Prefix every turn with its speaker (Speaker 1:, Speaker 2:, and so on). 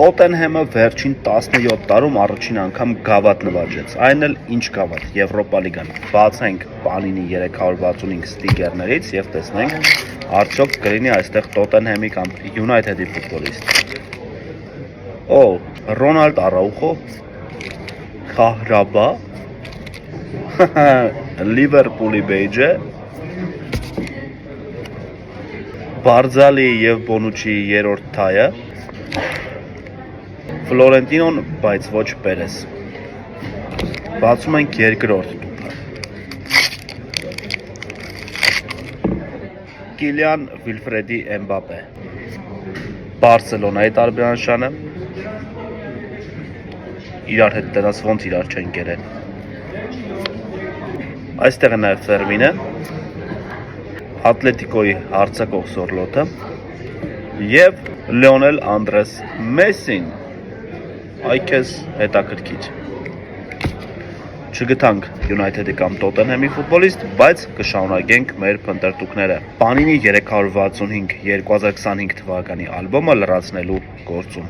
Speaker 1: Տոտենհեմը վերջին 17 տարում առաջին անգամ գավաթ նվաճեց, այն էլ ինչ գավաթ, Եվրոպա լիգան, բացենք Պանինի 365 ստիկերներից և տեսնենք, արդյոք կլինի այստեղ Տոտենհեմի կամ Յունայթեդի ֆուտբոլիստ։ Օ, Ռոնալդ Արաուխո, Քահրաբա, Լիվերպուլի բեյջը, Բարձալի և Բոնուչի երրորդ թայը, Ֆլորենտինոն, բայց ոչ Պերես։ Բացում ենք երկրորդ տուփը։ Կիլիան Վիլֆրեդի Էմբապե։ Բարսելոնայի տարբերանշանը։ Իրար հետ տնած ոնց իրար չեն կերել։ Այստեղ է նաև Ֆերմինը, Ատլետիկոյի հարձակող Սորլոթը և Լեոնել Անդրես Մեսին։ Այ քեզ հետաքրքիր։ Չգտանք Յունայթեդի կամ Տոտենհեմի ֆուտբոլիստ, բայց կշարունակենք մեր փնտրտուքները։ Պանինի 365 2025 թվականի ալբոմը լրացնելու գործում։